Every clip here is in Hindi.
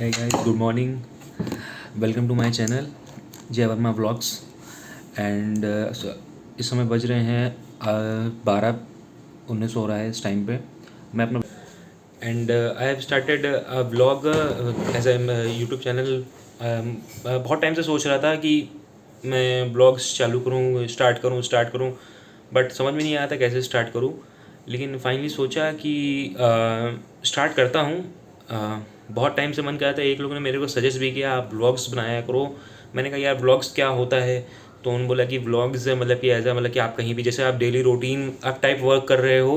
Hey guys, good morning. Welcome to my channel जय वर्मा व्लॉग्स एंड इस समय बज रहे हैं 12:19 हो रहा है इस टाइम पे। मैं अपना and I have started a vlog as a YouTube channel. बहुत टाइम से सोच रहा था कि मैं ब्लॉग्स चालू करूँ, स्टार्ट करूँ, बट समझ में नहीं आया था कैसे स्टार्ट करूँ। लेकिन फाइनली सोचा कि स्टार्ट करता हूँ। बहुत टाइम से मन कर रहा था। एक लोगों ने मेरे को सजेस्ट भी किया आप व्लॉग्स बनाया करो। मैंने कहा यार व्लॉग्स क्या होता है, तो उन्होंने बोला कि व्लॉग्स मतलब कि ऐसा मतलब कि आप कहीं भी जैसे आप डेली रूटीन आप टाइप वर्क कर रहे हो,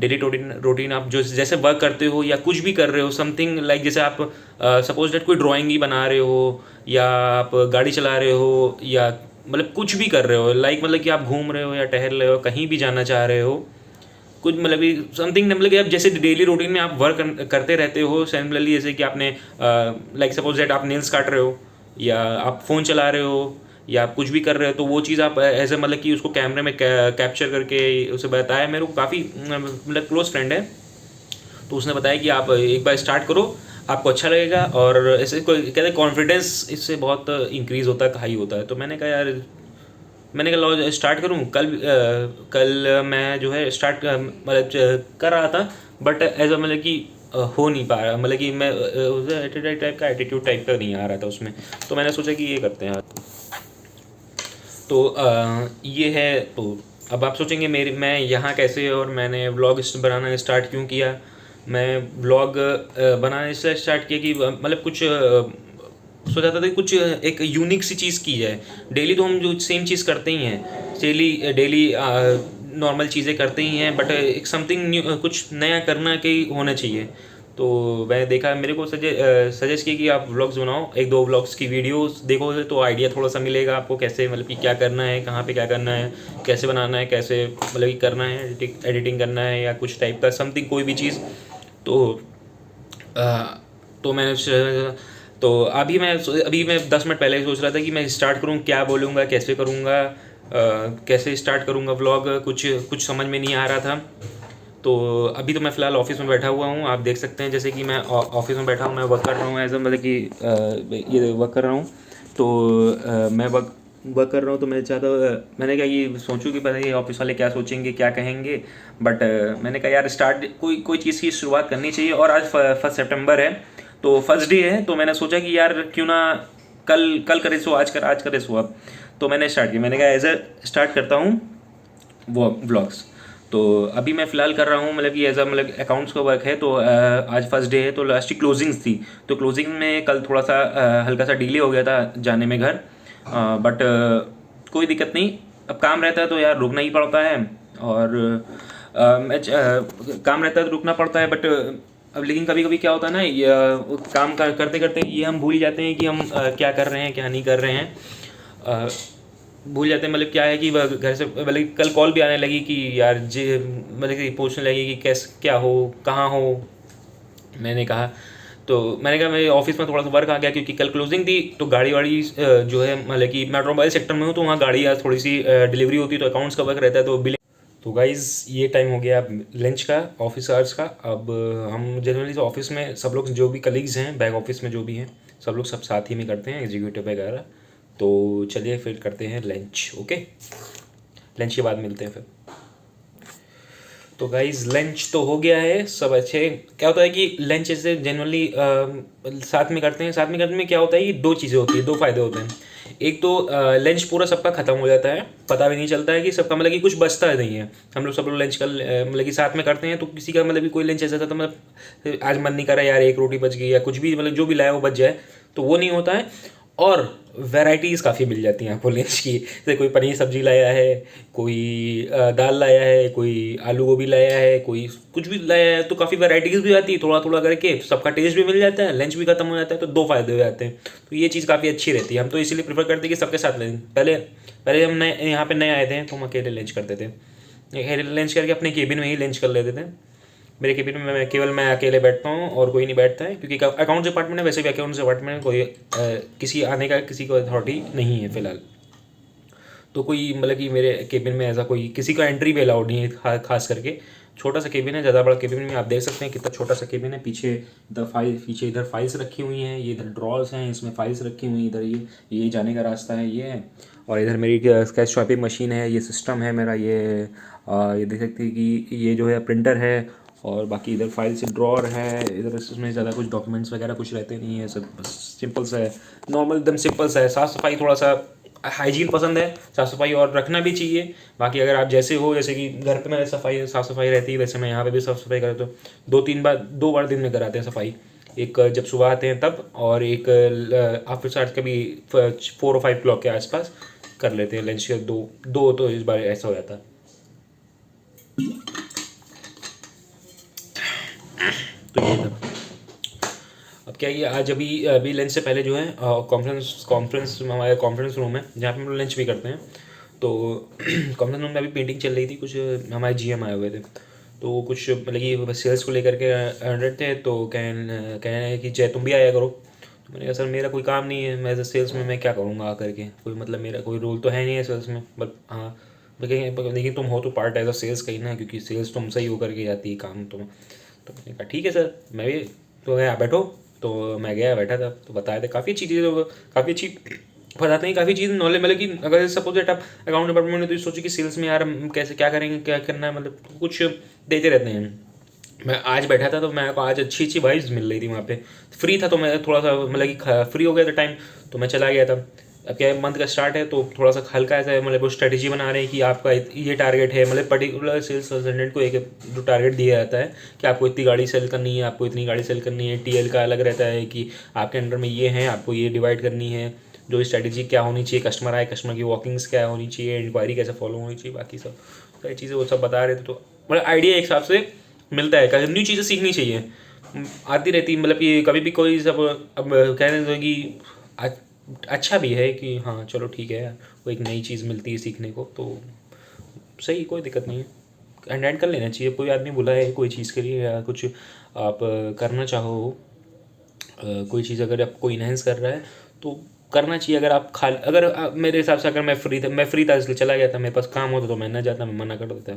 डेली रूटीन रूटीन आप जो जैसे वर्क करते हो या कुछ भी कर रहे हो समथिंग लाइक जैसे आप सपोज दैट कोई ड्राइंग ही बना रहे हो या आप गाड़ी चला रहे हो या मतलब कुछ भी कर रहे हो लाइक मतलब कि आप घूम रहे हो या टहल रहे हो, कहीं भी जाना चाह रहे हो, कुछ मतलब कि समथिंग मतलब कि आप जैसे डेली रूटीन में आप वर्क करते रहते हो सिमिलरली, जैसे कि आपने लाइक सपोज दैट आप नेल्स काट रहे हो या आप फ़ोन चला रहे हो या आप कुछ भी कर रहे हो, तो वो चीज़ आप ऐसे मतलब कि उसको कैमरे में कैप्चर करके उसे बताया। मेरे को काफ़ी मतलब क्लोज फ्रेंड है, तो उसने बताया कि आप एक बार स्टार्ट करो, आपको अच्छा लगेगा और ऐसे कोई कहते हैं कॉन्फिडेंस इससे बहुत इंक्रीज़ होता है, हाई होता है। तो मैंने कहा यार, मैंने कहा लो स्टार्ट करूँ। कल मैं जो है स्टार्ट मतलब कर रहा था, बट एज अ मतलब कि हो नहीं पा रहा, मतलब कि मैं एटीट्यूड टाइप का नहीं आ रहा था उसमें। तो मैंने सोचा कि ये करते हैं। तो ये है। तो अब आप सोचेंगे मेरे मैं यहाँ कैसे और मैंने व्लॉग बनाना स्टार्ट क्यों किया। मैं व्लॉग बनाना इसलिए स्टार्ट किया कि मतलब कुछ सोचा था कि कुछ एक यूनिक सी चीज़ की जाए। डेली तो हम जो सेम चीज़ करते ही हैं, डेली डेली नॉर्मल चीज़ें करते ही हैं, बट एक समथिंग न्यू कुछ नया करना कि होना चाहिए। तो मैं देखा, मेरे को सजेस्ट किया कि आप व्लॉग्स बनाओ, एक दो व्लॉग्स की वीडियोस देखोगे तो आइडिया थोड़ा सा मिलेगा आपको कैसे मतलब कि क्या करना है, कहाँ पे क्या करना है, कैसे बनाना है, कैसे मतलब कि करना है, एडिटिंग करना है या कुछ टाइप का समथिंग कोई भी चीज़। तो तो मैंने तो अभी मैं 10 मिनट पहले ही सोच रहा था कि मैं स्टार्ट करूँ, क्या बोलूँगा, कैसे करूँगा, कैसे स्टार्ट करूँगा व्लॉग, कुछ कुछ समझ में नहीं आ रहा था। तो अभी तो मैं फ़िलहाल ऑफिस में बैठा हुआ हूँ, आप देख सकते हैं जैसे कि मैं ऑफिस में बैठा हूँ, मैं वर्क कर रहा हूँ एज मतलब कि ये वर्क कर रहा हूँ। तो मैं वर्क वर्क कर रहा हूँ, तो मैं चाहता मैंने कहा ये सोचूं कि पता नहीं ऑफिस वाले क्या सोचेंगे क्या कहेंगे, बट मैंने कहा यार स्टार्ट कोई कोई चीज़ की शुरुआत करनी चाहिए। और आज 1 सितंबर है, तो फर्स्ट डे है, तो मैंने सोचा कि यार क्यों ना कल कल करे सो आज करे सो अब। तो मैंने स्टार्ट किया, मैंने कहा एज ए स्टार्ट करता हूँ वो व्लॉग्स। तो अभी मैं फ़िलहाल कर रहा हूँ मतलब कि एज अ मतलब अकाउंट्स का वर्क है। तो आज फर्स्ट डे है, तो लास्ट की क्लोजिंग्स थी। तो क्लोजिंग में कल थोड़ा सा हल्का सा डिले हो गया था जाने में घर, बट कोई दिक्कत नहीं। अब काम रहता है तो यार रुकना ही पड़ता है। और काम रहता है तो रुकना पड़ता है, बट अब लेकिन कभी कभी क्या होता है ना, काम करते करते ये हम भूल जाते हैं कि हम क्या कर रहे हैं क्या नहीं कर रहे हैं। भूल जाते हैं, मतलब क्या है कि घर से मतलब कल कॉल भी आने लगी कि यार जे मतलब कि पूछने लगी कि कैसे क्या हो, कहाँ हो। मैंने कहा, तो मैंने कहा मेरे ऑफिस में थोड़ा सा वर्क आ गया क्योंकि कल क्लोजिंग थी, तो गाड़ी वाड़ी जो है मतलब कि मैं ऑटोमोबाइल सेक्टर में हूँ, तो वहाँ गाड़ी थोड़ी सी डिलीवरी होती है, तो अकाउंट्स का वर्क रहता है, तो बिलिंग। तो गाइज़ ये टाइम हो गया अब लंच का, ऑफिस आवर्स का। अब हम जनरली तो ऑफिस में सब लोग जो भी कलीग्स हैं बैक ऑफिस में जो भी हैं सब लोग सब साथ ही में करते हैं एग्जीक्यूटिव वगैरह। तो चलिए फिर करते हैं लंच। ओके, लंच के बाद मिलते हैं फिर। तो गाइज लंच तो हो गया है, सब अच्छे। क्या होता है कि लंच ऐसे जनरली साथ में करते हैं, साथ में करने में क्या होता है कि दो चीज़ें होती है, दो फायदे होते हैं। एक तो लंच पूरा सबका ख़त्म हो जाता है, पता भी नहीं चलता है कि सबका मतलब कि कुछ बचता नहीं है। हम लोग सब लोग लंच कर मतलब कि साथ में करते हैं, तो किसी का मतलब कि कोई लंच ऐसा था तो मतलब आज मन नहीं कर रहा यार एक रोटी बच गई या कुछ भी मतलब जो भी लाया वो बच जाए, तो वो नहीं होता है। और वैराइटीज़ काफ़ी मिल जाती हैं आपको लंच की, जैसे कोई पनीर सब्जी लाया है, कोई दाल लाया है, कोई आलू गोभी लाया है, कोई कुछ भी लाया है, तो काफ़ी वैराइटीज़ भी आती है, थोड़ा थोड़ा करके सबका टेस्ट भी मिल जाता है, लंच भी खत्म हो जाता है, तो दो फायदे हो जाते हैं। तो ये चीज़ काफ़ी अच्छी रहती है। हम तो इसीलिए प्रेफर करते हैं कि सबके साथ लें। पहले पहले हम नए यहाँ पे नए आए थे तो हम अकेले लंच करते थे, अकेले लंच करके अपने केबिन में ही लंच कर लेते थे। मेरे केबिन में केवल मैं अकेले बैठता हूँ और कोई नहीं बैठता है, क्योंकि अकाउंट्स डिपार्टमेंट है, वैसे भी अकाउंट्स डिपार्टमेंट में कोई किसी आने का किसी को अथॉरिटी नहीं है फ़िलहाल। तो कोई मतलब कि मेरे केबिन में ऐसा कोई किसी का एंट्री भी अलाउड नहीं है, खास करके। छोटा सा केबिन है, ज़्यादा बड़ा केबिन में आप देख सकते हैं कितना छोटा सा केबिन है। पीछे इधर फाइल्स रखी हुई हैं, ये इधर ड्रॉर्स हैं, इसमें फाइल्स रखी हुई हैं। इधर ये जाने का रास्ता है, ये है। और इधर मेरी स्केच शॉपिंग मशीन है, ये सिस्टम है मेरा, ये देख सकते हैं कि ये जो है प्रिंटर है। और बाकी इधर फाइल से ड्रॉर है। इधर इसमें ज़्यादा कुछ डॉक्यूमेंट्स वगैरह कुछ रहते नहीं है, सब बस सिंपल सा है, नॉर्मल एकदम सिंपल सा है। साफ़ सफाई, थोड़ा सा हाइजीन पसंद है, साफ़ सफाई और रखना भी चाहिए। बाकी अगर आप जैसे हो, जैसे कि घर पे में साफ़ सफाई रहती है, वैसे मैं यहाँ पे भी साफ़ सफाई करता हूँ। 2 बार दिन में कराते हैं सफाई, एक जब सुबह आते हैं तब, और एक आफ्टर साठ कभी 4 और 5 o'clock के आसपास कर लेते हैं लंच के। दो तो इस बार ऐसा हो जाता है। तो ये था। अब क्या, ये आज अभी अभी लंच से पहले जो है कॉन्फ्रेंस हमारे कॉन्फ्रेंस रूम है जहाँ पे हम लोग लंच भी करते हैं। तो कॉन्फ्रेंस रूम में अभी मीटिंग चल रही थी, कुछ हमारे जीएम आए हुए थे। तो कुछ मतलब कि सेल्स को लेकर के 100 थे। तो कह रहे हैं कि जय तुम भी आया करो। तो मैंने कहा सर मेरा कोई काम नहीं है, मैं एज सेल्स में मैं क्या करूँगा आकर के, कोई मतलब मेरा कोई रोल तो है नहीं है सेल्स में। बट हाँ, लेकिन तुम हो तो पार्ट एज अ सेल्स कहीं ना, क्योंकि सेल्स तुमसे ही होकर के जाती है काम तुम। तो मैंने कहा ठीक है सर, मैं भी तो गया बैठो। तो मैं गया बैठा था, तो बताया था काफ़ी अच्छी चीज़ें, काफ़ी अच्छी बताते हैं, काफ़ी चीज़ नॉलेज। मतलब कि अगर सपोज दैट आप अकाउंट डिपार्टमेंट में, तो सोचिए कि सेल्स में यार हम कैसे क्या करेंगे, क्या करना है, मतलब कुछ देते रहते हैं। मैं आज बैठा था तो मेरे को आज अच्छी अच्छी वाइब्स मिल रही थी वहाँ पे। फ्री था तो मैं थोड़ा सा मतलब कि फ्री हो गया था टाइम, तो मैं चला गया था। अब क्या है, मंथ का स्टार्ट है तो थोड़ा सा हल्का ऐसा है, मतलब वो स्ट्रेटजी बना रहे हैं कि आपका ये टारगेट है। मतलब पर्टिकुलर सेल्स रिप्रेजेंटेटिव को एक जो टारगेट दिया जाता है कि आपको इतनी गाड़ी सेल करनी है, आपको इतनी गाड़ी सेल करनी है। टीएल का अलग रहता है कि आपके अंडर में ये है, आपको ये डिवाइड करनी है। जो स्ट्रेटजी क्या होनी चाहिए, कस्टमर आए, कस्टमर की वॉकिंग्स क्या होनी चाहिए, इंक्वायरी कैसे फॉलो होनी चाहिए, बाकी सब सारी चीज़ें वो सब बता रहे थे। तो मतलब आइडिया एक हिसाब से मिलता है, न्यू चीज़ें सीखनी चाहिए, आती रहती। मतलब कि कभी भी कोई सब अब कह रहे थे कि अच्छा भी है कि हाँ चलो ठीक है, वो एक नई चीज़ मिलती है सीखने को, तो सही, कोई दिक्कत नहीं है, हैंड कर लेना चाहिए। कोई आदमी बुला है कोई चीज़ के लिए, या कुछ आप करना चाहो, कोई चीज़ अगर आपको इन्हेंस कर रहा है तो करना चाहिए। अगर आप मेरे हिसाब से अगर मैं फ्री था इसलिए चला गया था, मेरे पास काम होता तो मैं न जाता, मैं मना कर देता।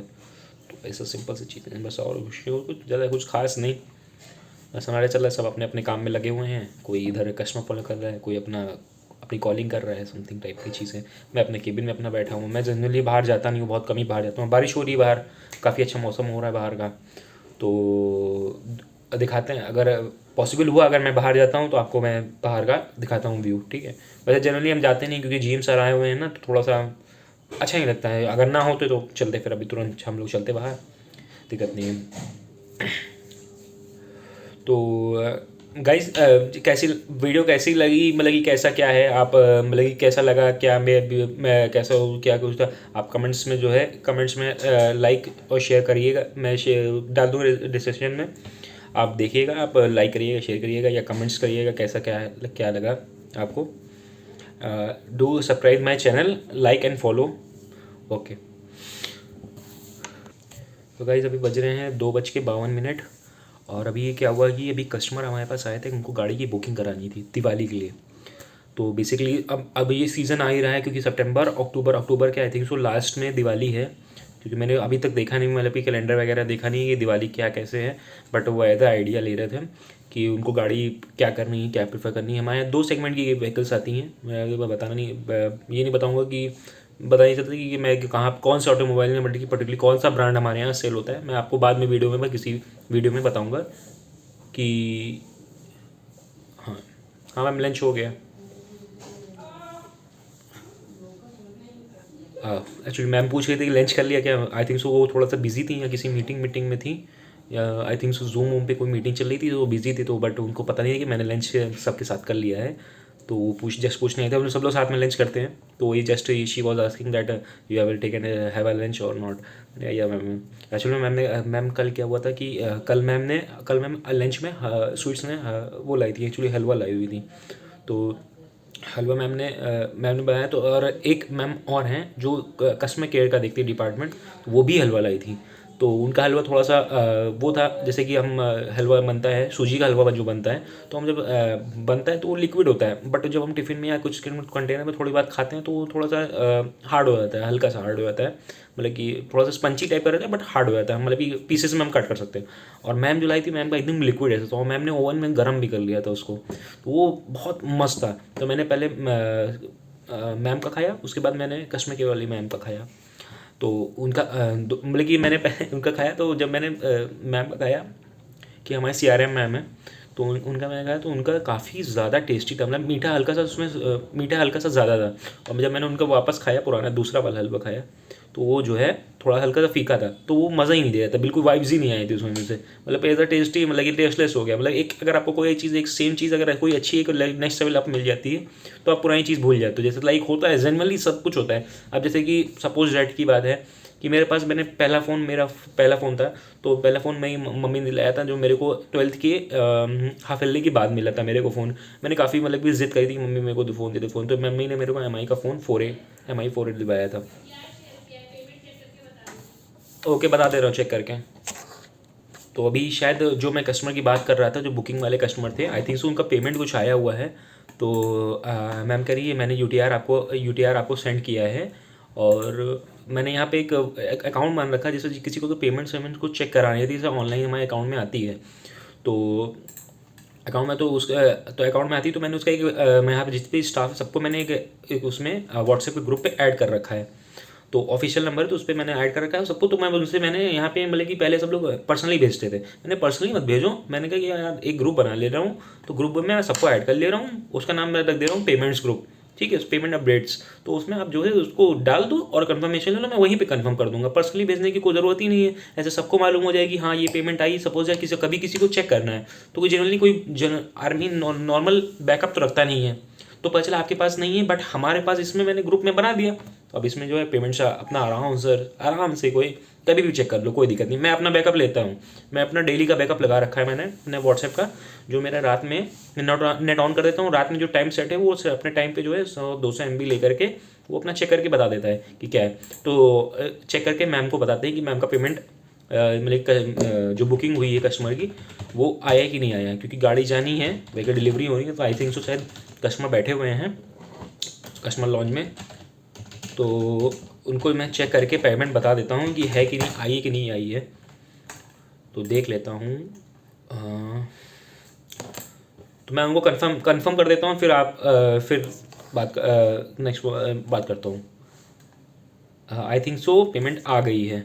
तो ऐसा सिंपल सी चीज़ है बस, और कुछ ज़्यादा कुछ खास नहीं। बस हमारे चल रहा है, सब अपने अपने काम में लगे हुए हैं। कोई इधर कस्टमर फॉलो कर रहा है, कोई अपनी कॉलिंग कर रहा है, समथिंग टाइप की चीज़ें। मैं अपने केबिन में अपना बैठा हूँ। मैं जनरली बाहर जाता नहीं हूँ, बहुत कम ही बाहर जाता हूँ। बारिश हो रही है बाहर, काफ़ी अच्छा मौसम हो रहा है बाहर का। तो दिखाते हैं, अगर पॉसिबल हुआ अगर मैं बाहर जाता हूँ तो आपको मैं बाहर का दिखाता हूँ व्यू, ठीक है। वैसे जनरली हम जाते नहीं, क्योंकि जीएम सर आए हुए हैं ना, तो थोड़ा सा अच्छा नहीं लगता है। अगर ना होते तो चलते, फिर अभी तुरंत हम लोग चलते बाहर, दिक्कत नहीं है। तो गाइस, कैसी वीडियो कैसी लगी, मतलब कि कैसा क्या है, आप मतलब कि कैसा लगा, क्या मैं कैसा हूँ, क्या कुछ था, आप कमेंट्स में जो है कमेंट्स में लाइक और शेयर करिएगा। मैं डाल दूँगा डिस्क्रिप्शन में, आप देखिएगा, आप लाइक करिएगा, शेयर करिएगा, या कमेंट्स करिएगा कैसा क्या है, क्या लगा आपको। Do subscribe my channel, like and follow. Okay. तो गाइस अभी बज रहे हैं 2:52। और अभी क्या हुआ कि अभी कस्टमर हमारे पास आए थे, उनको गाड़ी की बुकिंग करानी थी दिवाली के लिए। तो बेसिकली अब ये सीज़न आ ही रहा है, क्योंकि सितंबर अक्टूबर के आई थिंक सो लास्ट में दिवाली है। क्योंकि मैंने अभी तक देखा नहीं, मतलब कि कैलेंडर वगैरह देखा नहीं कि दिवाली क्या कैसे है। बट वो एज आइडिया ले रहे थे कि उनको गाड़ी क्या करनी है, क्या प्रेफर करनी है। हमारे यहाँ 2 सेगमेंट की व्हीकल्स आती हैं। मैं बताना नहीं, ये नहीं बताऊँगा कि बता नहीं सकता कि मैं कहाँ कौन से ऑटोमोबाइल में, बट कि पर्टिकुलरली कौन सा ब्रांड हमारे यहाँ सेल होता है। मैं आपको बाद में वीडियो में, मैं किसी वीडियो में बताऊँगा कि हाँ। हाँ मैम, लंच हो गया। एक्चुअली मैम पूछ रही थी कि लंच कर लिया क्या। आई थिंक सो वो थोड़ा सा बिजी थी, या किसी मीटिंग में थी, या आई थिंक सो जूम पे कोई मीटिंग चल रही थी, तो वो बिजी थी। तो बट उनको पता नहीं है कि मैंने लंच सबके साथ कर लिया है। तो वो जस्ट पूछने आए थे, हम सब लोग साथ में लंच करते हैं। तो ये just she was asking that you have taken have a lunch और नॉट। या मैम, एक्चुअली मैम कल क्या हुआ था कि कल मैम लंच में स्वीट्स में वो लाई थी, एक्चुअली हलवा लाई हुई थी। तो हलवा मैम ने बनाया। तो और एक मैम और हैं जो कस्टमर केयर का देखती है डिपार्टमेंट, वो भी हलवा लाई थी। तो उनका हलवा थोड़ा सा वो था, जैसे कि हम हलवा बनता है, सूजी का हलवा जो बनता है, तो हम जब बनता है तो वो लिक्विड होता है, बट जब हम टिफ़िन में या कुछ कंटेनर में थोड़ी बात खाते हैं तो वो थोड़ा सा हार्ड हो जाता है, हल्का सा हार्ड हो जाता है, मतलब कि थोड़ा सा स्पंची टाइप का रहता है, बट हार्ड हो जाता है, मतलब कि पीसेस में हम कट कर सकते हैं। और मैम जो लाई थी, मैम का एकदम लिक्विड है, तो मैम ने ओवन में गर्म भी कर लिया था उसको, तो वो बहुत मस्त था। तो मैंने पहले मैम का खाया, उसके बाद मैंने कस्टमर केयर वाली मैम का खाया। तो उनका मतलब कि मैंने पहले उनका खाया, तो जब मैंने मैम का खाया कि हमारे CRM मैम है, तो उनका मैंने खाया तो उनका काफ़ी ज़्यादा टेस्टी था, मतलब मीठा हल्का सा उसमें मीठा हल्का सा ज़्यादा था। और जब मैंने उनका वापस खाया, पुराना दूसरा वाला हलवा खाया, तो वो जो है थोड़ा हल्का सा फीका था, तो वो मज़ा ही नहीं दे रहा था, बिल्कुल वाइब्स ही नहीं आई थी उसमें मुझे, मतलब एज अ टेस्टी, मतलब कि टेस्टलेस हो गया। मतलब एक अगर आपको कोई चीज़, एक सेम चीज़ अगर कोई अच्छी एक नेक्स्ट लेवल आप मिल जाती है, तो आप पुरानी चीज़ भूल जाते हो। जैसे लाइक होता है जनरली, सब कुछ होता है। अब जैसे कि सपोज डैट की बात है कि मैंने पहला फ़ोन, मेरा पहला फ़ोन था, तो पहला फ़ोन मेरी मम्मी ने दिलाया था, जो मेरे को 12th के हाफ ईयरली के बाद मिला था मेरे को फ़ोन। मैंने काफ़ी मतलब कि ज़िद करी थी कि मम्मी मेरे को दो फ़ोन दे दे फ़ोन, तो मम्मी ने मेरे को MI का फ़ोन 4A, MI 4A दिलवाया था। ओके, बता दे रहा हूँ चेक करके। तो अभी शायद जो मैं कस्टमर की बात कर रहा था, जो बुकिंग वाले कस्टमर थे, आई थिंक सो उनका पेमेंट कुछ आया हुआ है। तो मैम कह रही है मैंने यूटीआर आपको सेंड किया है, और मैंने यहाँ पे एक अकाउंट मान रखा है, जैसे किसी को तो पेमेंट को चेक करानी है, जैसे ऑनलाइन हमारे अकाउंट में आती है, तो अकाउंट में तो अकाउंट में आती है, तो मैंने उसका मैं यहाँ पे जितने स्टाफ है सबको मैंने एक उसमें व्हाट्सएप के ग्रुप पे ऐड कर रखा है। तो ऑफिशियल नंबर है, तो उस पर मैंने ऐड कर रखा है सबको। तो मैं उनसे मैंने यहाँ पे मतलब कि पहले सब लोग पर्सनली भेजते थे, मैंने पर्सनली मत भेजो, मैंने कहा कि यार एक ग्रुप बना ले रहा हूँ, तो ग्रुप में मैं सबको ऐड कर ले रहा हूँ, उसका नाम मैं रख दे रहा हूँ पेमेंट्स ग्रुप, ठीक है, पेमेंट अपडेट्स। तो उसमें आप जो है उसको डाल दो और कंफर्मेशन ले लो, मैं वहीं पे कंफर्म कर दूंगा, पर्सनली भेजने की कोई ज़रूरत ही नहीं है। ऐसे सबको मालूम हो जाएगी हाँ ये पेमेंट आई। सपोज है किसी को चेक करना है, तो कोई जनरली कोई आर्मी नॉर्मल बैकअप तो रखता नहीं है, तो पता चला आपके पास नहीं है, बट हमारे पास इसमें मैंने ग्रुप में बना दिया। तो अब इसमें जो है पेमेंट्स अपना आराम से कोई कभी भी चेक कर लो, कोई दिक्कत नहीं। मैं अपना बैकअप लेता हूँ, मैं अपना डेली का बैकअप लगा रखा है मैंने अपने व्हाट्सएप का, जो मेरा रात में नेट ऑन कर देता हूँ, रात में जो टाइम सेट है वो अपने टाइम पे जो है 100-200 MB लेकर के वो अपना चेक करके बता देता है कि क्या है। तो चेक करके मैम को बताते हैं कि मैम का पेमेंट मतलब जो बुकिंग हुई है कस्टमर की, वो आया कि नहीं आया, क्योंकि गाड़ी जानी है, वही डिलीवरी होनी है। तो आई थिंक सो शायद कस्टमर बैठे हुए हैं कस्टमर लॉन्च में, तो उनको मैं चेक करके पेमेंट बता देता हूँ कि है कि नहीं आई, कि नहीं आई है। तो देख लेता हूँ, तो मैं उनको कंफर्म कर देता हूँ, फिर फिर नेक्स्ट बात करता हूँ। आई थिंक सो पेमेंट आ गई है।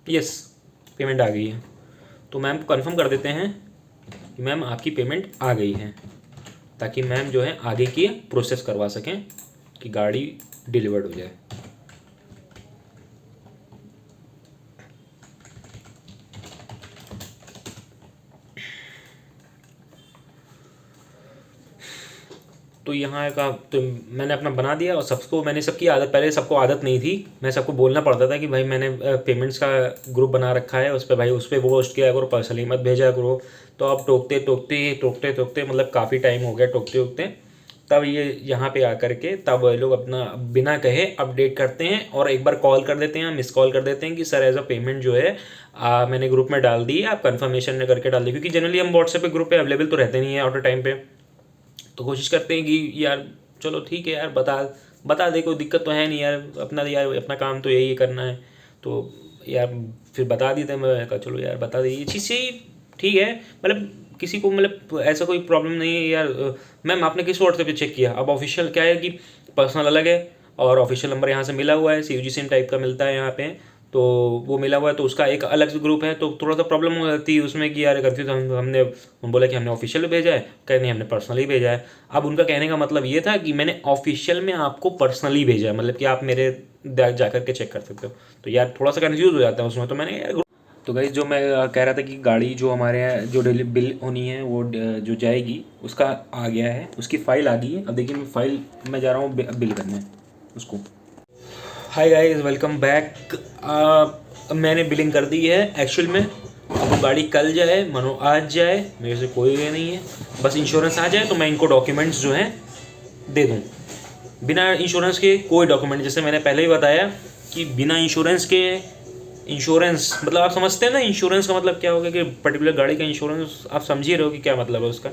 यस, पेमेंट आ गई है। तो मैम को कंफर्म कर देते हैं कि मैम आपकी पेमेंट आ गई है, ताकि मैम जो है आगे की प्रोसेस करवा सकें कि गाड़ी डिलीवर्ड हो जाए। तो यहाँ का तो मैंने अपना बना दिया, और सबकी आदत, पहले सबको आदत नहीं थी, मैं सबको बोलना पड़ता था कि भाई मैंने पेमेंट्स का ग्रुप बना रखा है, उस पर भाई उस पर पोस्ट किया करो, पर्सनली मत भेजा करो। तो अब टोकते मतलब काफ़ी टाइम हो गया टोकते, तब ये यहाँ पे आकर के तब लोग अपना बिना कहे अपडेट करते हैं, और एक बार कॉल कर देते हैं, मिस कॉल कर देते हैं कि सर एज अ पेमेंट जो है मैंने ग्रुप में डाल दी है, आप कन्फर्मेशन करके डाल दी। क्योंकि जनरली हम व्हाट्सएप पे ग्रुप पे अवेलेबल तो रहते नहीं है ऑटो टाइम पे, तो कोशिश करते हैं कि यार चलो ठीक है यार, बता दे, कोई दिक्कत तो है नहीं यार, अपना काम तो यही करना है। तो यार फिर बता दी, तो मैं कहा चलो यार बता दी, ये चीज़ से ही ठीक है, मतलब किसी को मतलब ऐसा कोई प्रॉब्लम नहीं है यार। मैम आपने किस व्हाट्सएप पे चेक किया? अब ऑफिशियल क्या है कि पर्सनल अलग है, और ऑफिशियल नंबर यहाँ से मिला हुआ है, CUG सिम टाइप का मिलता है यहाँ पे, तो वो मिला हुआ है, तो उसका एक अलग से ग्रुप है। तो थोड़ा सा प्रॉब्लम हो जाती है उसमें कि यार कन्फ्यूज, हम बोला कि हमने ऑफिशियल भेजा है, कह नहीं हमने पर्सनली भेजा है। अब उनका कहने का मतलब ये था कि मैंने ऑफिशियल में आपको पर्सनली भेजा है, मतलब कि आप मेरे जा कर के चेक कर सकते हो। तो यार थोड़ा सा कन्फ्यूज़ हो जाता है उसमें, तो मैंने यार तो गाइस जो मैं कह रहा था कि गाड़ी जो हमारे यहाँ जो डेली बिल होनी है वो जो जाएगी उसका आ गया है, उसकी फ़ाइल आ गई है। अब देखिए मैं फ़ाइल मैं जा रहा हूँ बिल करने उसको। Hi guys, welcome back. मैंने बिलिंग कर दी है एक्चुअल में। अब वो गाड़ी कल जाए मानो आज जाए, मेरे से कोई ये नहीं है, बस इंश्योरेंस आ जाए तो मैं इनको डॉक्यूमेंट्स जो हैं दे दूँ। बिना इंश्योरेंस के कोई डॉक्यूमेंट, जैसे मैंने पहले ही बताया कि बिना इंश्योरेंस के, इंश्योरेंस मतलब आप समझते हैं ना इंश्योरेंस का मतलब क्या होगा, कि पर्टिकुलर गाड़ी का इंश्योरेंस आप समझ ही रहे हो कि क्या मतलब है उसका।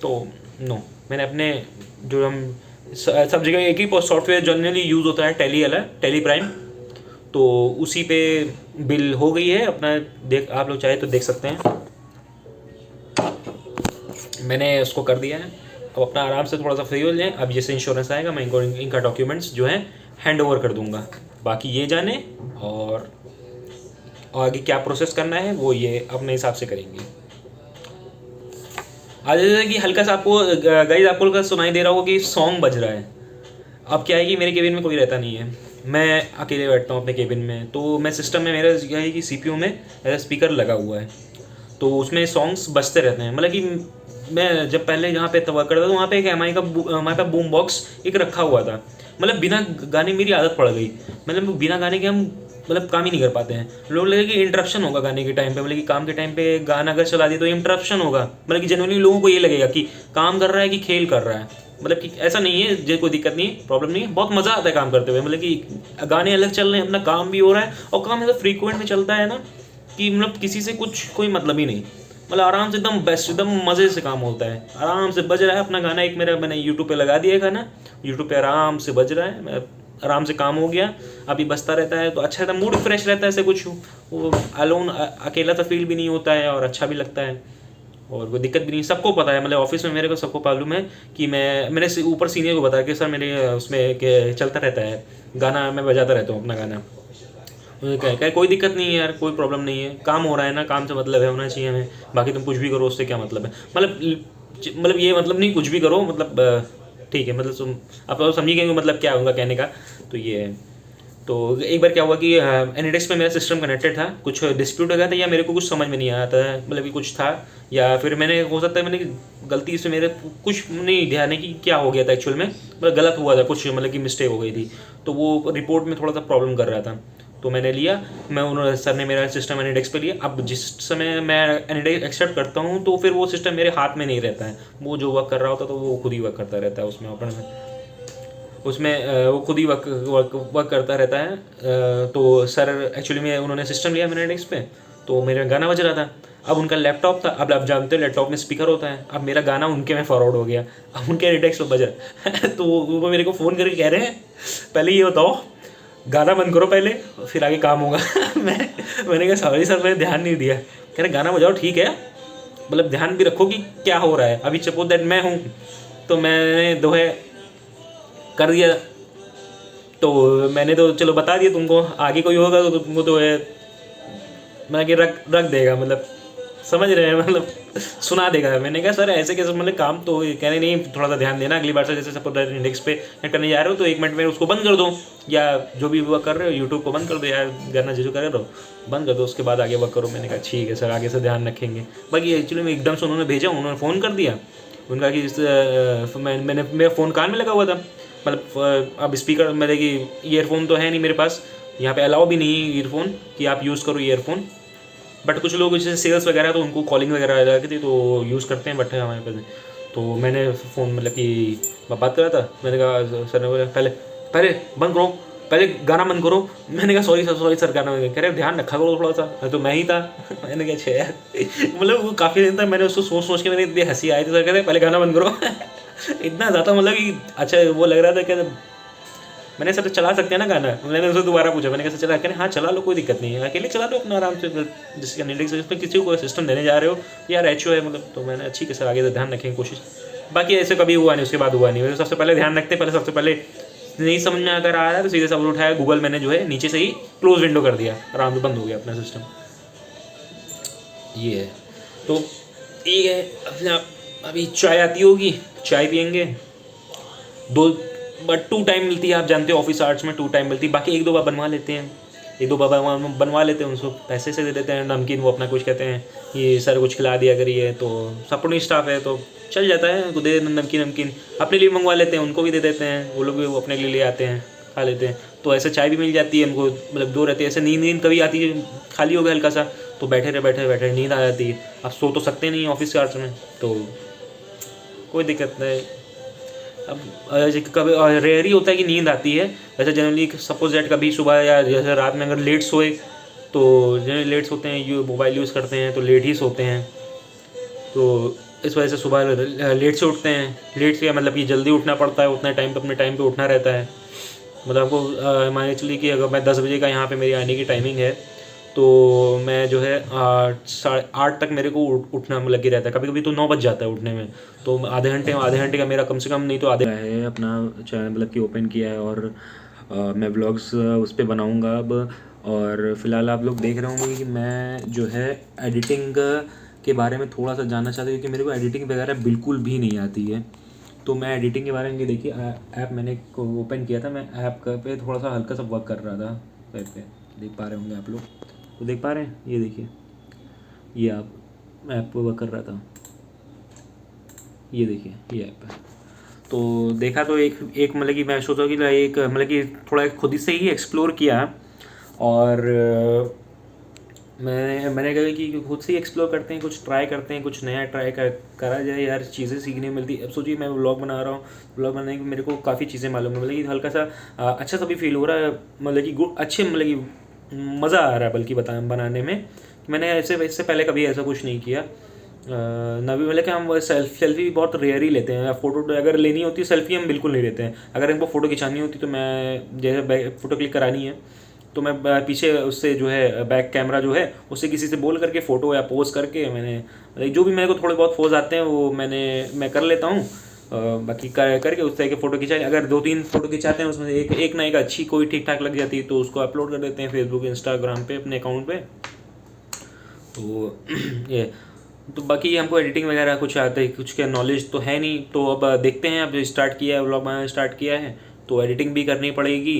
तो नो, मैंने अपने जो हम सब जगह एक ही सॉफ्टवेयर जनरली यूज़ होता है, टैली वाला, टैली प्राइम, तो उसी पे बिल हो गई है अपना। देख आप लोग चाहे तो देख सकते हैं, मैंने उसको कर दिया है। अब अपना आराम से थोड़ा सा फ्री हो जाए। अब जैसे इंश्योरेंस आएगा मैं इनको इनका डॉक्यूमेंट्स जो हैं हैंड ओवर कर दूंगा। बाकी ये जाने और आगे क्या प्रोसेस करना है वो ये अपने हिसाब से करेंगे। आज जैसे कि हल्का सा आपको गाइस आपको सुनाई दे रहा होगा कि सॉन्ग बज रहा है। अब क्या है कि मेरे केबिन में कोई रहता नहीं है, मैं अकेले बैठता हूँ अपने केबिन में, तो मैं सिस्टम में मेरा क्या है कि सीपीयू में ऐसा स्पीकर लगा हुआ है, तो उसमें सॉन्ग्स बजते रहते हैं। मतलब कि मैं जब पहले जहाँ पे वर्क करता था वहाँ पे एक एम आई का हमारे पास बूम बॉक्स एक रखा हुआ था। मतलब बिना गाने मेरी आदत पड़ गई, मतलब बिना गाने के हम मतलब काम ही नहीं कर पाते हैं। लोग लगे कि इंटरप्शन होगा गाने के टाइम पे, मतलब कि काम के टाइम पे गाना अगर चला दिया तो इंटरप्शन होगा, मतलब कि जनरली लोगों को ये लगेगा कि काम कर रहा है कि खेल कर रहा है। मतलब कि ऐसा नहीं है, जो कोई दिक्कत नहीं है, प्रॉब्लम नहीं है, बहुत मज़ा आता है काम करते हुए। मतलब कि गाने अलग चल रहे हैं, अपना काम भी हो रहा है, और काम ऐसा फ्रीक्वेंट में चलता है ना कि मतलब किसी से कुछ कोई मतलब ही नहीं। मतलब आराम से एकदम बेस्ट, एकदम मज़े से काम होता है। आराम से बज रहा है अपना गाना, एक मेरा मैंने यूट्यूब पे लगा दिया है गाना, यूट्यूब पे आराम से बज रहा है, मैं आराम से काम हो गया। अभी बजता रहता है तो अच्छा रहता है, मूड फ्रेश रहता है। ऐसे कुछ वो अलोन अकेला तो फील भी नहीं होता है और अच्छा भी लगता है, और कोई दिक्कत भी नहीं। सबको पता है, मतलब ऑफिस में मेरे को सबको मालूम है कि मैंने ऊपर सीनियर को बताया कि सर मेरे उसमें चलता रहता है गाना, मैं बजाता रहता हूँ अपना गाना। उन्होंने कहा कोई दिक्कत नहीं है यार, कोई प्रॉब्लम नहीं है, काम हो रहा है ना, काम से मतलब है, होना चाहिए हमें। बाकी तुम कुछ भी करो उससे क्या मतलब है, मतलब ये मतलब नहीं कुछ भी करो, मतलब ठीक है, मतलब तुम आप समझिए कि मतलब क्या होगा कहने का। तो ये है। तो एक बार क्या हुआ कि एनिडेक्स में मेरा सिस्टम कनेक्टेड था, कुछ डिस्प्यूट हो गया था, या मेरे को कुछ समझ में नहीं आया था, मतलब कि कुछ था, या फिर मैंने हो सकता है मैंने गलती से मेरे कुछ नहीं ध्यान है कि क्या हो गया था एक्चुअल में, मतलब गलत हुआ था कुछ, मतलब कि मिस्टेक हो गई थी, तो वो रिपोर्ट में थोड़ा सा प्रॉब्लम कर रहा था। तो मैंने लिया, मैं उन्होंने सर ने मेरा सिस्टम एनिडेक्स पे लिया। अब जिस समय मैं एनिडेक्स एक्सेप्ट करता हूँ तो फिर वो सिस्टम मेरे हाथ में नहीं रहता है, वो जो वर्क कर रहा होता तो वो खुद ही वर्क करता रहता है उसमें ओपन में, उसमें वो खुद ही वर्क करता रहता है। तो सर एक्चुअली में उन्होंने सिस्टम लिया मेरे एनिडेक्स पे, तो मेरा गाना बज रहा था। अब उनका लैपटॉप था, अब आप जानते हो लैपटॉप में स्पीकर होता है, अब मेरा गाना उनके में फॉरवर्ड हो गया, अब उनके एनिडेक्स पे बजा। तो वो मेरे को फ़ोन करके कह रहे हैं पहले ये बताओ गाना बंद करो पहले, फिर आगे काम होगा। मैंने कहा सॉरी सर, मैंने ध्यान नहीं दिया। कह रहे गाना बजाओ ठीक है, मतलब ध्यान भी रखो कि क्या हो रहा है। अभी सपोज दैट मैं हूँ तो मैंने जो है कर दिया, तो मैंने तो चलो बता दिया तुमको, आगे कोई होगा तो तुमको तो है मैं कि रख रख देगा, मतलब समझ रहे हैं, मतलब सुना देगा। मैंने कहा सर ऐसे कैसे, मतलब काम तो कह रहे नहीं, थोड़ा सा ध्यान देना अगली बार से, जैसे सपोज इंडेक्स पे करने जा रहे हो तो 1 मिनट में उसको बंद कर दो, या जो भी वर्क कर रहे हो यूट्यूब को बंद कर दो, या गाना जो कर रहे हो बंद कर दो, उसके बाद आगे वर्क करो। मैंने कहा ठीक है सर, आगे से ध्यान रखेंगे। बाकी एक्चुअली में एकदम से उन्होंने भेजा, उन्होंने फ़ोन कर दिया, उनका कि मैंने मेरा फ़ोन कान में लगा हुआ था, मतलब अब स्पीकर मेरे की ईयरफोन तो है नहीं मेरे पास, यहाँ पे अलाउ भी नहीं है ईयरफोन कि आप यूज़ करो ईयरफोन। बट कुछ लोग जैसे सेल्स वगैरह तो उनको कॉलिंग वगैरह जाती थी तो यूज़ करते हैं, बट हमारे पास तो मैंने फ़ोन मतलब कि मैं बात कर रहा था, मैंने कहा सर ने बोला पहले पहले बंद करो, पहले गाना बंद करो। मैंने कहा सॉरी सर गाना बंद कह रहे ध्यान रखा करो थोड़ा सा, तो मैं ही था। मैंने कहा छे यार, मतलब वो काफ़ी दिन तक मैंने उसको सोच के मेरे इतनी हंसी आई थी, सर कहते पहले गाना बंद करो। इतना ज़्यादा मतलब कि अच्छा वो लग रहा था कि मैंने सर चला सकते हैं ना गाना, मैंने उससे दोबारा पूछा, मैंने कैसे चला, कहने हाँ चला लो कोई दिक्कत नहीं है, अकेले चला लो अपना आराम से, जिसका नेटफ्लिक्स इसमें किसी को सिस्टम देने जा रहे हो यार एचओ है, मतलब तो मैंने ठीक है सर आगे से ध्यान रखेंगे कोशिश। बाकी ऐसे कभी हुआ नहीं, उसके बाद हुआ नहीं। सबसे पहले ध्यान रखते, पहले सबसे पहले नहीं समझ में अगर आ रहा है तो सीधे सब उठाया गूगल, मैंने जो है नीचे से ही क्लोज विंडो कर दिया, आराम से बंद हो गया अपना सिस्टम। ये है तो ठीक है। अपना अभी चाय आती होगी, चाय पियेंगे, दो बट 2 टाइम मिलती है, आप जानते हो ऑफिस आवर्स में 2 टाइम मिलती है, बाकी 1-2 बार बनवा लेते हैं। एक दो बाबा बनवा लेते हैं, उनको पैसे से दे देते हैं नमकीन, वो अपना कुछ कहते हैं ये सर कुछ खिला दिया करिए, तो सपोर्टिंग स्टाफ है तो चल जाता है, उनको दे देते नमकीन नमकीन, अपने लिए मंगवा लेते हैं, उनको भी दे देते हैं, वो लोग भी वो अपने लिए ले आते हैं, खा लेते हैं। तो ऐसे चाय भी मिल जाती है हमको, मतलब दो रहती है, ऐसे नींद कभी आती है, खाली हो गया हल्का सा तो बैठे नींद आ जाती है। अब सो तो सकते नहीं ऑफिस के आवर्स में, तो कोई दिक्कत नहीं। अब कभी रेयर ही होता है कि नींद आती है, वैसे जनरली सपोज दैट कभी सुबह या जैसे रात में अगर लेट सोए तो जनरली लेट सोते हैं, ये मोबाइल यूज़ करते हैं तो लेट ही सोते हैं, तो इस वजह से सुबह लेट से उठते हैं। लेट से मतलब कि जल्दी उठना पड़ता है, उतना टाइम पे अपने टाइम पे उठना रहता है। मतलब आपको मान के चलिए कि अगर मैं 10 बजे का यहाँ पे मेरी आने की टाइमिंग है, तो मैं जो है 8:30 तक मेरे को उठना लगे रहता है, कभी कभी तो 9 बज जाता है उठने में। तो आधे घंटे का मेरा कम से कम नहीं तो आधे है अपना चैनल मतलब कि ओपन किया है, और मैं व्लॉग्स उस पर बनाऊँगा अब। और फिलहाल आप लोग देख रहे होंगे कि मैं जो है एडिटिंग के बारे में थोड़ा सा जानना चाहता हूँ, क्योंकि मेरे को एडिटिंग वगैरह बिल्कुल भी नहीं आती है। तो मैं एडिटिंग के बारे में, देखिए ऐप मैंने ओपन किया था, मैं ऐप पे थोड़ा सा हल्का सा वर्क कर रहा था पे देख पा रहे होंगे आप लोग, तो देख पा रहे हैं, ये देखिए ये आप ऐप पे वर्क कर रहा था, ये देखिए ये ऐप है। तो देखा तो एक मतलब कि मैं सोचा कि एक मतलब कि थोड़ा खुद से ही एक्सप्लोर किया, और मैंने कहा कि खुद से ही एक्सप्लोर करते हैं, कुछ ट्राई करते हैं, कुछ नया करा जाए यार, चीज़ें सीखने मिलती। अब सोचिए मैं व्लॉग बना रहा हूँ, व्लॉग बनाने की मेरे को काफ़ी चीज़ें मालूम है, मतलब कि हल्का सा अच्छा सा भी फील हो रहा है, मतलब कि अच्छे मतलब कि मज़ा आ रहा है बल्कि बनाने में। मैंने इससे पहले कभी ऐसा कुछ नहीं किया। नवी मतलब कि हम सेल्फी भी बहुत रेयर ही लेते हैं, फ़ोटो अगर लेनी होती है सेल्फी हम बिल्कुल नहीं लेते हैं। अगर हमको फ़ोटो खिंचानी होती तो मैं जैसे फ़ोटो क्लिक करानी है तो मैं पीछे उससे जो है बैक कैमरा जो है उससे किसी से बोल करके फ़ोटो या पोज करके मैंने जो भी मेरे को थोड़े बहुत पोज आते हैं वो मैं कर लेता हूँ। बाकी करके उस तरह के फ़ोटो खिंचाए, अगर 2-3 फ़ोटो खिंचाते हैं उसमें से एक ना एक अच्छी कोई ठीक ठाक लग जाती है तो उसको अपलोड कर देते हैं फेसबुक इंस्टाग्राम पे अपने अकाउंट पे। तो ये तो बाकी हमको एडिटिंग वगैरह कुछ आता है, कुछ का नॉलेज तो है नहीं, तो अब देखते हैं, अब स्टार्ट किया है व्लॉग बनाना स्टार्ट किया है तो एडिटिंग भी करनी पड़ेगी।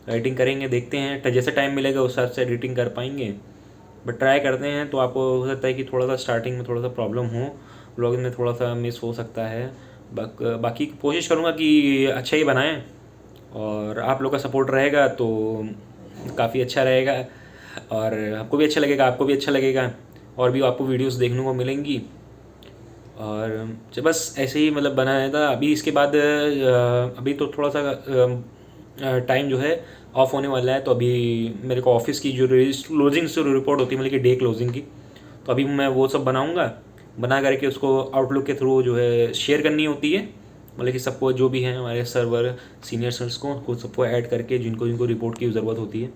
एडिटिंग करेंगे, देखते हैं जैसे टाइम मिलेगा उस हिसाब से एडिटिंग कर पाएंगे, बट ट्राई करते हैं। तो आपको हो सकता है कि थोड़ा सा स्टार्टिंग में थोड़ा सा प्रॉब्लम हो, व्लॉगिंग में थोड़ा सा मिस हो सकता है। बाकी कोशिश करूँगा कि अच्छा ही बनाएं, और आप लोग का सपोर्ट रहेगा तो काफ़ी अच्छा रहेगा, और आपको भी अच्छा लगेगा, आपको भी अच्छा लगेगा, और भी आपको वीडियोस देखने को मिलेंगी। और बस ऐसे ही मतलब बनाया था। अभी इसके बाद अभी तो थोड़ा सा टाइम जो है ऑफ होने वाला है, तो अभी मेरे को ऑफिस की जो क्लोजिंग से रिपोर्ट होती है मतलब कि डे क्लोजिंग की, तो अभी मैं वो सब बनाऊंगा, बना करके उसको आउटलुक के थ्रू जो है शेयर करनी होती है, मतलब कि सबको जो भी हैं हमारे सर्वर सीनियर सर्स को सबको ऐड करके जिनको जिनको रिपोर्ट की ज़रूरत होती है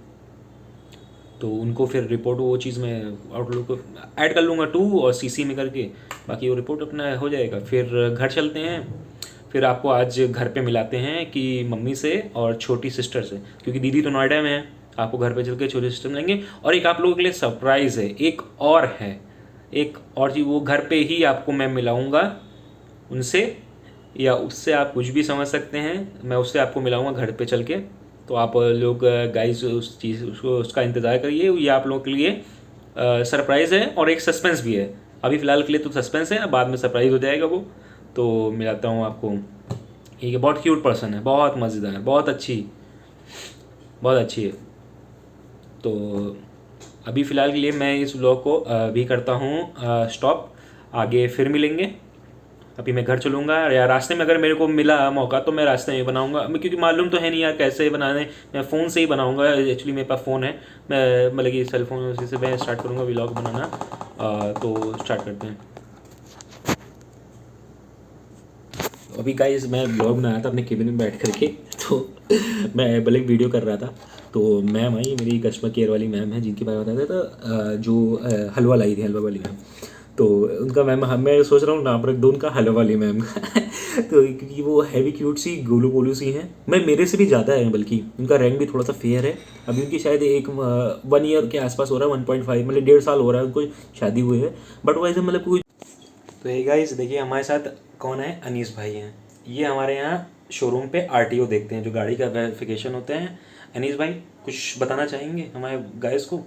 तो उनको फिर रिपोर्ट वो चीज़ मैं आउटलुक को ऐड कर लूँगा टू और सीसी में करके, बाकी वो रिपोर्ट अपना हो जाएगा। फिर घर चलते हैं, फिर आपको आज घर पे मिलाते हैं कि मम्मी से और छोटी सिस्टर से, क्योंकि दीदी तो नोएडा में है, आपको घर पे चल के छोटी सिस्टर मिलेंगे। और एक आप लोगों के लिए सरप्राइज़ है, एक और चीज़, वो घर पे ही आपको मैं मिलाऊँगा उनसे, या उससे आप कुछ भी समझ सकते हैं, मैं उससे आपको मिलाऊँगा घर पे चल के। तो आप लोग गाइस उस चीज़ उसका इंतज़ार करिए, ये आप लोगों के लिए सरप्राइज़ है और एक सस्पेंस भी है। अभी फ़िलहाल के लिए तो सस्पेंस है, बाद में सरप्राइज़ हो जाएगा वो। तो मिलाता हूँ आपको, ठीक है। बहुत क्यूट पर्सन है, बहुत मज़ेदार, बहुत अच्छी है। तो अभी फ़िलहाल के लिए मैं इस व्लॉग को अभी करता हूँ स्टॉप, आगे फिर मिलेंगे। अभी मैं घर चलूँगा, या रास्ते में अगर मेरे को मिला मौका तो मैं रास्ते में बनाऊँगा, क्योंकि मालूम तो है नहीं यार कैसे बनाने, मैं फ़ोन से ही बनाऊँगा। एक्चुअली मेरे पास फ़ोन है, मैं मतलब कि सेल फोन उसी से मैं स्टार्ट करूँगा व्लॉग बनाना। तो स्टार्ट करते हैं। अभी गाइस मैं ब्लॉग बनाया था अपने केबिन में बैठ करके, तो मैं भले वीडियो कर रहा था, तो मैम आई, मेरी कस्टमर केयर वाली मैम है जिनके बारे में बताया था, जो हलवा लाई थी, हलवा वाली मैम। तो उनका मैम मैं सोच रहा हूँ नाम रख दूँ उनका हलवा वाली मैम का तो क्योंकि वो हैवी क्यूट सी गोलू गोलू सी हैं, मैं मेरे से भी ज़्यादा है, बल्कि उनका रैंक भी थोड़ा सा फेयर है। अभी उनकी शायद 1 ईयर के आसपास हो रहा है, 1.5 मतलब 1.5 साल हो रहा है उनको शादी हुई है, बट वैसे मतलब कोई। तो ये गाइस देखिए हमारे साथ कौन है, अनीस भाई हैं। ये हमारे यहाँ शोरूम पे आरटीओ देखते हैं, जो गाड़ी का वेरिफिकेशन होते हैं, अनीस भाई कुछ बताना चाहेंगे हमारे गाइस को?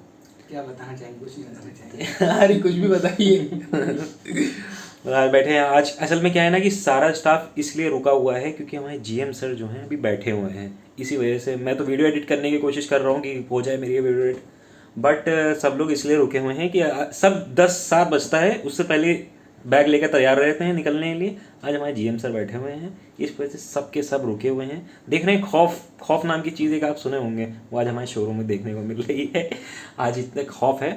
क्या बताना चाहेंगे, कुछ नहीं बताना चाहेंगे। अरे कुछ भी बताइए। यार बैठे हैं आज। असल में क्या है ना कि सारा स्टाफ इसलिए रुका हुआ है क्योंकि हमारे जीएम सर जो हैं अभी बैठे हुए हैं, इसी वजह से मैं तो वीडियो एडिट करने की कोशिश कर रहा हूँ कि हो जाए मेरी ये वीडियो एडिट, बट सब लोग इसलिए रुके हुए हैं कि सब 10-7 बजता है उससे पहले बैग लेकर तैयार रहते हैं निकलने के लिए। आज हमारे जीएम सर बैठे हुए हैं, इस वजह से सब के सब रुके हुए हैं। देख रहे हैं खौफ नाम की चीज़ एक आप सुने होंगे, वो आज हमारे शोरूम में देखने को मिल रही है। आज इतने खौफ है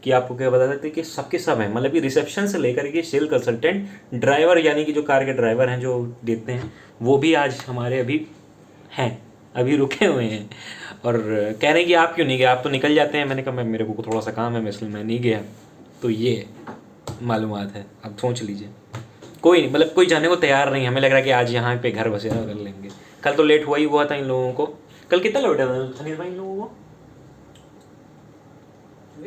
कि आपको क्या बता सकते हैं कि सबके सब हैं, मतलब कि रिसेप्शन से लेकर के सेल कंसल्टेंट, ड्राइवर यानी कि जो कार के ड्राइवर हैं जो देते हैं, वो भी आज हमारे अभी हैं, अभी रुके हुए हैं और कह रहे हैं कि आप क्यों नहीं गए, आप तो निकल जाते हैं। मैंने कहा मैं मेरे को थोड़ा सा काम है मैं इसलिए मैं नहीं गया। तो ये मालूमात है, अब सोच लीजिए। कोई नहीं, मतलब कोई जाने को तैयार नहीं है। हमें लग रहा है कि आज यहाँ पे घर बसेरा कर लेंगे। कल तो लेट हुआ था इन लोगों को। कल कितना लेट हुआ था अनिल भाई इन लोगों को?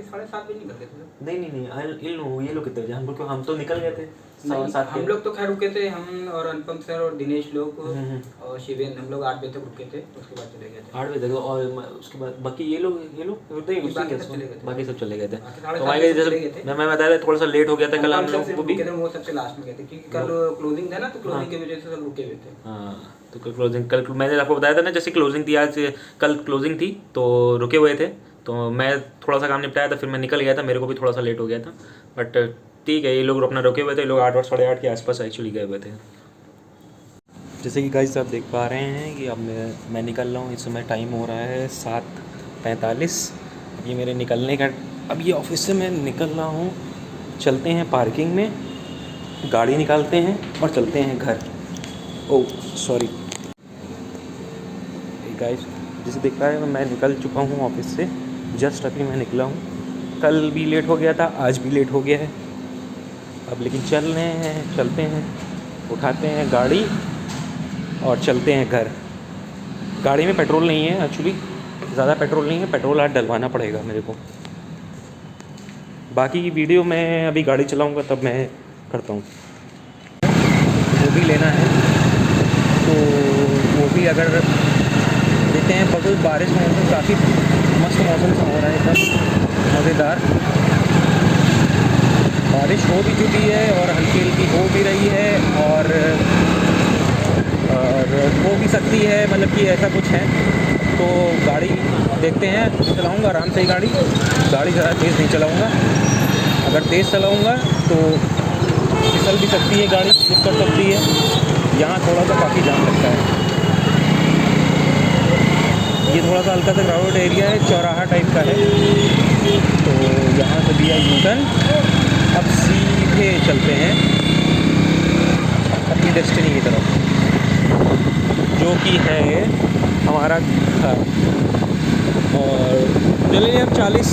7:30 बजे निकल गए थे। नहीं इन लोग ये लोग कितने बजे? हम तो निकल गए थे नहीं, 7:15 हम लोग तो खैर रुके थे, हम और अनुपम सर और दिनेश लोग और शिवेंद्र, हम लोग 8 बजे तक रुके थे, उसके बाद चले गए थे 8 बजे तक। और उसके बाद बाकी ये लोग बाकी सब चले गए थे। तो हमारे जैसे मैं बताया था थोड़ा सा लेट हो गया था कल हम लोग को भी, वो सबसे लास्ट में गए थे क्योंकि कल क्लोजिंग था ना, तो क्लोजिंग की वजह से सब रुके हुए थे। हाँ, तो कल मैंने आपको बताया था ना, जैसे क्लोजिंग थी आज, कल क्लोजिंग थी तो रुके हुए थे। तो मैं थोड़ा सा काम निपटाया था फिर मैं निकल गया था, मेरे को भी थोड़ा सा लेट हो गया था, बट ठीक है। ये लोग अपना रुके हुए थे, लोग 8 और 8:30 के आसपास एक्चुअली गए हुए थे। जैसे कि गाइस आप देख पा रहे हैं कि अब मैं निकल रहा हूँ। इस समय टाइम हो रहा है 7:45। ये मेरे निकलने का, अब ये ऑफिस से मैं निकल रहा हूँ। चलते हैं पार्किंग में, गाड़ी निकालते हैं और चलते हैं घर। ओह सॉरी गाइस, जैसे देख रहा है मैं निकल चुका हूँ ऑफिस से, जस्ट अभी मैं निकला हूँ। कल भी लेट हो गया था, आज भी लेट हो गया है। अब लेकिन चल रहे हैं, चलते हैं, उठाते हैं गाड़ी और चलते हैं घर। गाड़ी में पेट्रोल नहीं है एक्चुअली, ज़्यादा पेट्रोल नहीं है, पेट्रोल आज डलवाना पड़ेगा मेरे को। बाकी की वीडियो मैं अभी गाड़ी चलाऊँगा तब मैं करता हूँ। वो भी लेना है तो वो भी अगर देते हैं, बगल बारिश में मौसम काफ़ी मस्त मौसम सा हो रहा है, एकदम मज़ेदार। बारिश हो भी चुकी है और हल्की हल्की हो भी रही है और हो भी सकती है, मतलब कि ऐसा कुछ है। तो गाड़ी देखते हैं, चलाऊँगा आराम से ही गाड़ी ज़्यादा तेज़ नहीं चलाऊँगा। अगर तेज़ चलाऊँगा तो फिसल भी सकती है गाड़ी, स्लिप कर सकती है। यहाँ थोड़ा सा काफ़ी जाम लगता है। ये थोड़ा सा हल्का सा क्राउडेड एरिया है, चौराहा टाइप का है। तो यहाँ से दिया यूटर्न, अब सीधे चलते हैं अपनी डेस्टिनी की तरफ, जो कि है हमारा घर। और चलिए अब 40,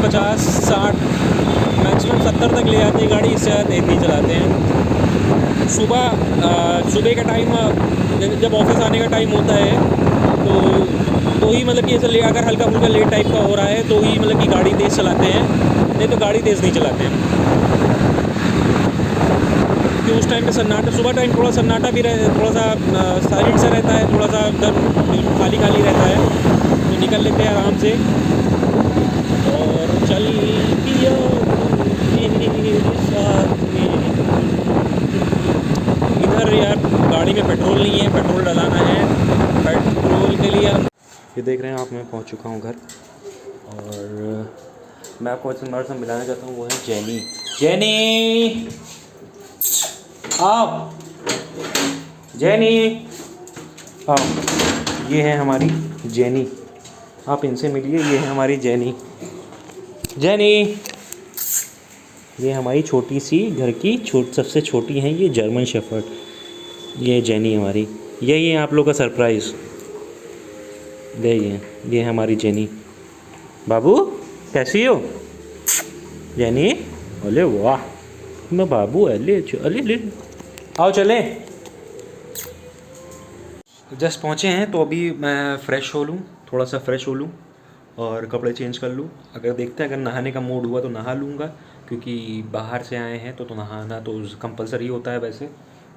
50, 60, मैक्सिमम 70 तक ले जाते हैं गाड़ी, इससे ज़्यादा तेज़ नहीं चलाते हैं। सुबह का टाइम, जब ऑफिस आने का टाइम होता है तो ही मतलब कि ऐसा अगर हल्का फुल्का लेट टाइप का हो रहा है तो ही मतलब कि गाड़ी तेज़ चलाते हैं, नहीं तो गाड़ी तेज़ नहीं चलाते हैं। कि उस टाइम पे सन्नाटा, सुबह टाइम थोड़ा सन्नाटा भी रहे, थोड़ा सा साइलेंट सा रहता है, थोड़ा सा उधर बिल्कुल खाली खाली रहता है, तो निकल लेते हैं आराम से। और चल दिया इधर यार गाड़ी में पेट्रोल नहीं है, पेट्रोल डलाना है। पेट्रोल के लिए ये देख रहे हैं आप, मैं पहुंच चुका हूं घर और मैं आपको हमारे साथ मिलाना चाहता हूं, वो है जेनी। आओ जेनी, आओ। ये है हमारी जेनी, आप इनसे मिलिए। ये है हमारी जेनी। ये हमारी छोटी सी घर की सबसे छोटी है, ये जर्मन शेफर्ड। ये जेनी हमारी, यही है आप लोग का सरप्राइज़। देखिए ये है हमारी जेनी। बाबू कैसी हो जेनी? अरे वाह, मैं बाबू अले अले, आओ चले। जस्ट पहुँचे हैं तो अभी मैं फ़्रेश हो लूँ, थोड़ा सा फ्रेश हो लूँ और कपड़े चेंज कर लूँ। अगर देखते हैं अगर नहाने का मूड हुआ तो नहा लूँगा, क्योंकि बाहर से आए हैं तो नहाना तो कंपलसरी होता है वैसे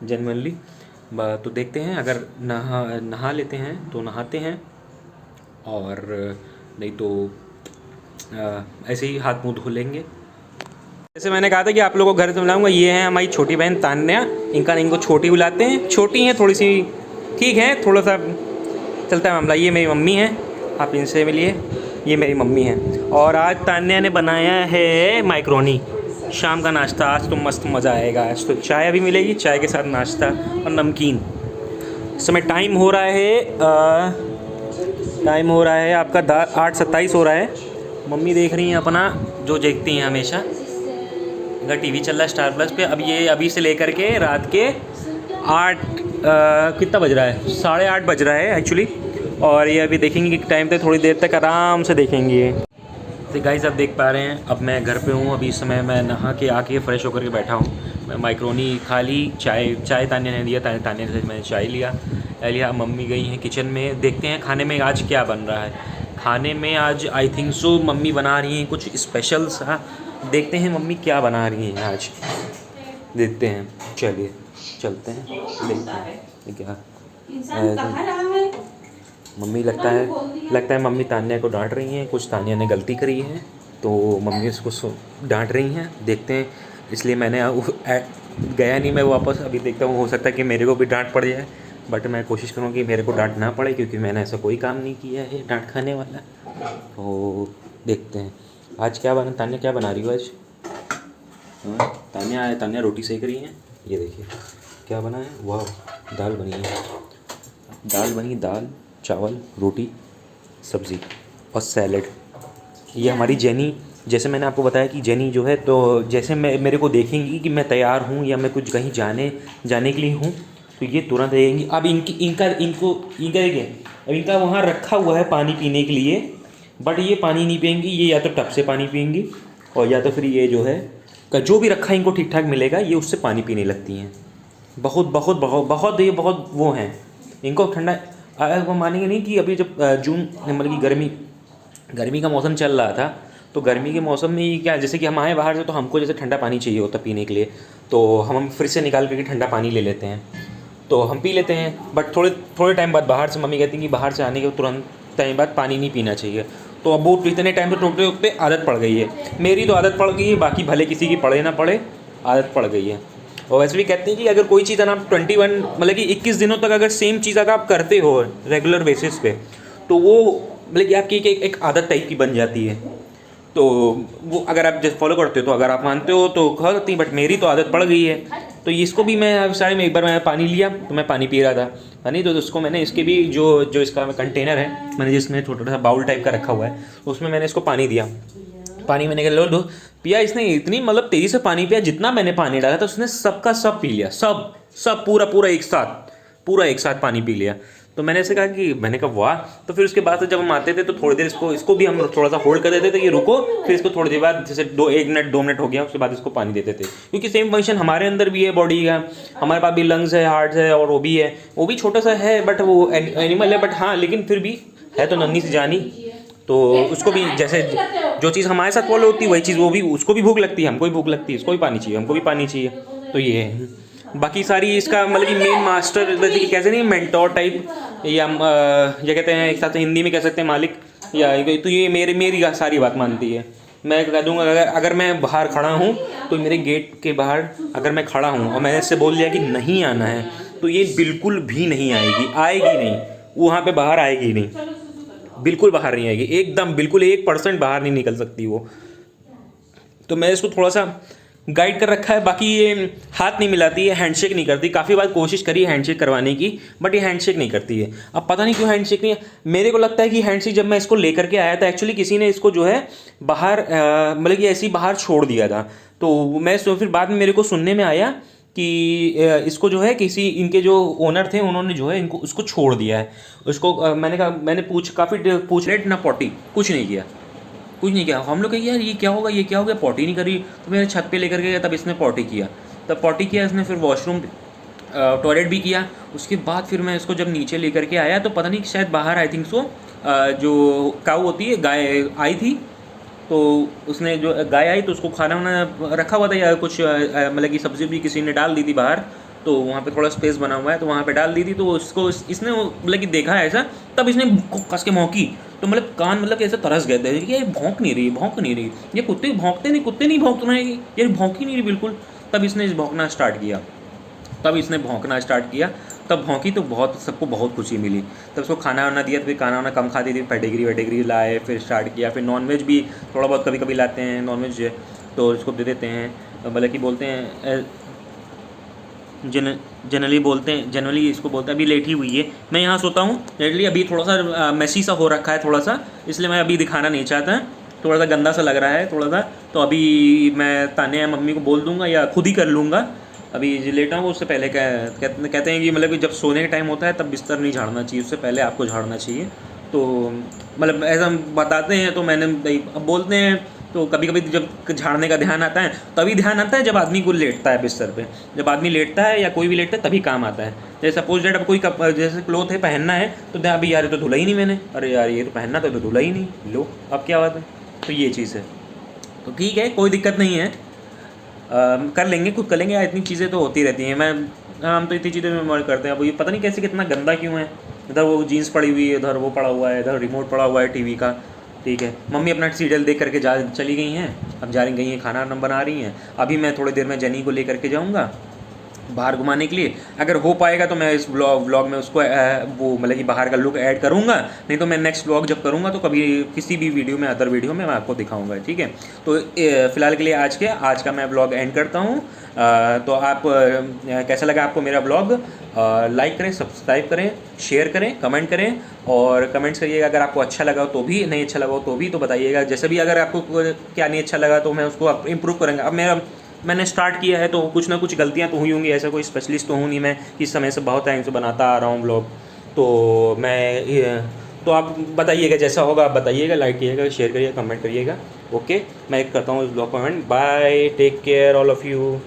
जनरली। तो देखते हैं, अगर नहा लेते हैं तो नहाते हैं, और नहीं तो ऐसे ही हाथ मुंह धो लेंगे। जैसे मैंने कहा था कि आप लोगों को घर से बुलाऊंगा, ये है हमारी छोटी बहन तान्या। इनको छोटी बुलाते हैं, छोटी हैं थोड़ी सी, ठीक है, थोड़ा सा चलता है मामला। ये मेरी मम्मी है, आप इनसे मिलिए, ये मेरी मम्मी है। और आज तान्या ने बनाया है माइक्रोनी, शाम का नाश्ता। आज तो मस्त मज़ा आएगा। आज तो चाय अभी मिलेगी, चाय के साथ नाश्ता और नमकीन। इस समय टाइम हो रहा है आपका 8:27 हो रहा है। मम्मी देख रही हैं अपना जो देखती हैं हमेशा, इनका टीवी चल रहा है स्टार प्लस पे। अब ये अभी से लेकर के रात के 8 कितना बज रहा है, 8:30 बज रहा है एक्चुअली। और ये अभी देखेंगे कि टाइम पे थोड़ी देर तक आराम से देखेंगे। तो गाइस आप देख पा रहे हैं, अब मैं घर पे हूँ। अभी इस समय मैं नहा के आके फ्रेश होकर के बैठा हूँ। मैं माइक्रोनी खा ली, चाय तान्या ने दिया, तान्या से मैंने चाय लिया। मम्मी गई हैं किचन में, देखते हैं खाने में आज क्या बन रहा है। खाने में आज आई थिंक सो मम्मी बना रही हैं कुछ स्पेशल सा। देखते हैं मम्मी क्या बना रही हैं आज, देखते हैं। चलिए चलते हैं, देखते हैं क्या मम्मी। लगता है मम्मी तान्या को डांट रही हैं, कुछ तान्या ने गलती करी है तो मम्मी उसको डांट रही हैं। देखते हैं, इसलिए मैंने गया नहीं मैं वापस। अभी देखता हूँ, हो सकता है कि मेरे को भी डांट पड़ जाए, बट मैं कोशिश करूँ कि मेरे को डांट ना पड़े, क्योंकि मैंने ऐसा कोई काम नहीं किया है डांट खाने वाला। तो देखते हैं आज क्या बना। तान्या क्या बना रही हो आज? तान्या रोटी सेक रही हैं। ये देखिए क्या बना है, वाह, दाल बनी है, दाल चावल रोटी सब्ज़ी और सैलेड। ये हमारी जेनी, जैसे मैंने आपको बताया कि जेनी जो है, तो जैसे मेरे को देखेंगी कि मैं तैयार हूँ या मैं कुछ कहीं जाने के लिए हूँ, तो ये तुरंत रहेंगी। अब इनका वहाँ रखा हुआ है पानी पीने के लिए, बट ये पानी नहीं पियेंगी। ये या तो टब से पानी पियेंगी, और या तो फिर ये जो है जो भी रखा है इनको ठीक ठाक मिलेगा, ये उससे पानी पीने लगती हैं। बहुत वो हैं, इनको ठंडा। वो मानेंगे नहीं कि अभी जब जून मतलब कि गर्मी का मौसम चल रहा था, तो गर्मी के मौसम में क्या, जैसे कि हम आए बाहर से, तो हमको जैसे ठंडा पानी चाहिए होता पीने के लिए, तो हम फ्रिज से निकाल करके ठंडा पानी ले लेते हैं, तो हम पी लेते हैं। बट थोड़े टाइम बाद बाहर से मम्मी कहती हैं कि बाहर से आने के तुरंत टाइम बाद पानी नहीं पीना चाहिए। तो अब वो इतने टाइम से टोकते टोकते आदत पड़ गई है। मेरी तो आदत पड़ गई है, बाकी भले किसी की पड़े ना पड़े, आदत पड़ गई है। और वैसे भी कहते हैं कि अगर कोई चीज़ आप 21 मतलब कि 21 दिनों तक अगर सेम चीज़ अगर आप करते हो रेगुलर बेसिस पे, तो वो मतलब कि आपकी एक आदत टाइप की बन जाती है। तो वो अगर आप जैसे फॉलो करते हो, तो अगर आप मानते हो तो खा सकती, बट मेरी तो आदत पड़ गई है। तो इसको भी मैं सारे में एक बार मैंने पानी लिया, तो मैं पानी पी रहा था पानी, तो उसको मैंने इसके भी जो इसका कंटेनर है, मैंने जिसमें छोटा सा बाउल टाइप का रखा हुआ है, उसमें मैंने इसको पानी दिया। पानी मैंने कहा लो दो पिया। इसने इतनी मतलब तेज़ी से पानी पिया, जितना मैंने पानी डाला था उसने सबका सब पी लिया, सब पूरा एक साथ पानी पी लिया। तो मैंने ऐसे कहा कि मैंने कहा वाह। तो फिर उसके बाद से जब हम आते थे तो थोड़ी देर इसको भी हम थोड़ा सा होल्ड कर देते थे कि रुको, फिर इसको थोड़ी देर बाद जैसे 2 मिनट हो गया, उसके बाद इसको पानी देते थे, क्योंकि सेम फंक्शन हमारे अंदर भी है बॉडी का। हमारे पास भी लंग्स है, हार्ट है, और वो भी है, वो भी छोटा सा है, बट वो एनिमल है, बट हाँ लेकिन फिर भी है तो नन्ही सी जानी। तो उसको भी जैसे जो चीज़ हमारे साथ फॉलो होती है वही चीज़ वो भी, उसको भी भूख लगती है, हमको भी भूख लगती है, उसको भी पानी चाहिए, हमको भी पानी चाहिए। तो ये है। बाकी सारी इसका मतलब कि मेन मास्टर, जैसे कि कैसे नहीं, मेंटोर टाइप, या ये कहते हैं एक साथ हिंदी में कह सकते हैं मालिक, या तो ये मेरी सारी बात मानती है। मैं कह दूँगा अगर मैं बाहर खड़ा हूँ, तो मेरे गेट के बाहर अगर मैं खड़ा हूँ और मैंने इससे बोल दिया कि नहीं आना है, तो ये बिल्कुल भी नहीं आएगी नहीं, वहाँ पे बाहर आएगी नहीं, बिल्कुल बाहर नहीं आएगी, एकदम बिल्कुल 1% बाहर नहीं निकल सकती वो। तो मैं इसको थोड़ा सा गाइड कर रखा है। बाकी ये हाथ नहीं मिलाती है, हैंडशेक नहीं करती। काफ़ी बार कोशिश करी हैंडशेक करवाने की, बट ये हैंडशेक नहीं करती है। अब पता नहीं क्यों हैंडशेक नहीं है। मेरे को लगता है कि हैंडशेक जब मैं इसको लेकर के आया था, एक्चुअली किसी ने इसको जो है बाहर मतलब कि ऐसे ही बाहर छोड़ दिया था। तो मैं फिर बाद में मेरे को सुनने में आया कि इसको जो है किसी इनके जो ओनर थे, उन्होंने जो है इनको उसको छोड़ दिया है। उसको मैंने कहा, मैंने पूछ रेट ना पॉटी कुछ नहीं किया। हम लोग कहे यार ये क्या होगा, पॉटी नहीं करी। तो मेरे छत पे लेकर गया, तब इसने पॉटी किया, इसने फिर वॉशरूम टॉयलेट भी किया। उसके बाद फिर मैं इसको जब नीचे लेकर के आया, तो पता नहीं शायद बाहर आई थिंक सो जो काऊ होती है, गाय आई थी, तो उसने जो गाय आई तो उसको खाना वाना रखा हुआ था, या कुछ मतलब कि सब्ज़ी भी किसी ने डाल दी थी बाहर, तो वहाँ पे थोड़ा स्पेस बना हुआ है, तो वहाँ पे डाल दी थी। तो उसको इसने मतलब कि देखा है ऐसा, तब इसने कस के भौंकी। तो मतलब कान मतलब कि ऐसे तरस गए थे कि ये भौंक नहीं रही, ये कुत्ते भौंकते नहीं, कुत्ते नहीं भौंक रहे हैं, ये भौंक ही नहीं रही बिल्कुल। तब इसने भौंकना स्टार्ट किया, तब भौंकी तो बहुत सबको बहुत खुशी मिली। तब उसको खाना वाना दिया, तो फिर खाना वाना कम खाती थी, पेडिग्री वेडिग्री लाए, फिर स्टार्ट किया। फिर नॉनवेज भी थोड़ा बहुत कभी कभी लाते हैं नॉनवेज, तो उसको दे देते हैं। मतलब कि बोलते हैं जनरली इसको बोलते हैं। अभी लेटी हुई है, मैं यहाँ सोता हूँ लेटली। अभी थोड़ा सा मैसी सा हो रखा है थोड़ा सा, इसलिए मैं अभी दिखाना नहीं चाहता, थोड़ा सा गंदा सा लग रहा है थोड़ा सा। तो अभी मैं ताने मम्मी को बोल दूंगा या खुद ही कर लूँगा। अभी जो लेटा हूँ उससे पहले कहते हैं कि मतलब कि जब सोने का टाइम होता है तब बिस्तर नहीं झाड़ना चाहिए, उससे पहले आपको झाड़ना चाहिए। तो मतलब ऐसा बताते हैं, तो मैंने अब बोलते हैं। तो कभी कभी जब झाड़ने का ध्यान आता है, तभी ध्यान आता है जब आदमी को लेटता है बिस्तर पे। जब आदमी लेटता है या कोई भी लेटता है तभी काम आता है। जैसे सपोज डेट अब कोई जैसे क्लोथ है पहनना है, तो अभी यार ये तो धुला ही नहीं मैंने, अरे यार ये तो पहनना था तो धुला ही नहीं, लो अब क्या बात है। तो ये चीज़ है, तो ठीक है, कोई दिक्कत नहीं है। कर लेंगे, खुद कर लेंगे यार, इतनी चीज़ें तो होती रहती हैं। हम तो इतनी चीज़ें में करते हैं। अब ये पता नहीं कैसे कितना गंदा क्यों है। इधर वो जीन्स पड़ी हुई है, इधर वो पड़ा हुआ है, इधर रिमोट पड़ा हुआ है टीवी का। ठीक है, मम्मी अपना सीरियल देख करके चली गई हैं। अब गई हैं खाना बना रही हैं। अभी मैं थोड़ी देर में जेनी को लेकर के जाऊँगा बाहर घुमाने के लिए। अगर हो पाएगा तो मैं इस व्लॉग में उसको वो मतलब कि बाहर का लुक ऐड करूँगा, नहीं तो मैं नेक्स्ट व्लॉग जब करूँगा तो कभी किसी भी वीडियो में, अदर वीडियो में मैं आपको दिखाऊँगा। ठीक है, तो फ़िलहाल के लिए आज का मैं व्लॉग एंड करता हूँ। तो आप कैसा लगा आपको मेरा व्लॉग? लाइक करें, सब्सक्राइब करें, शेयर करें, कमेंट करें, और कमेंट्स करिएगा। अगर आपको अच्छा लगा तो भी, नहीं अच्छा लगा तो भी तो बताइएगा। जैसे भी अगर आपको क्या नहीं अच्छा लगा तो मैं उसको इम्प्रूव करेंगे। अब मैंने स्टार्ट किया है तो कुछ ना कुछ गलतियां तो हुई होंगी, ऐसा कोई स्पेशलिस्ट तो हूँ नहीं मैं कि इस समय से बहुत टाइम से बनाता आ रहा हूँ ब्लॉग। तो आप बताइएगा, जैसा होगा आप बताइएगा, लाइक कीजिएगा, शेयर करिएगा, कमेंट करिएगा। ओके, मैं करता हूँ इस ब्लॉग को and. Bye, take care all of you.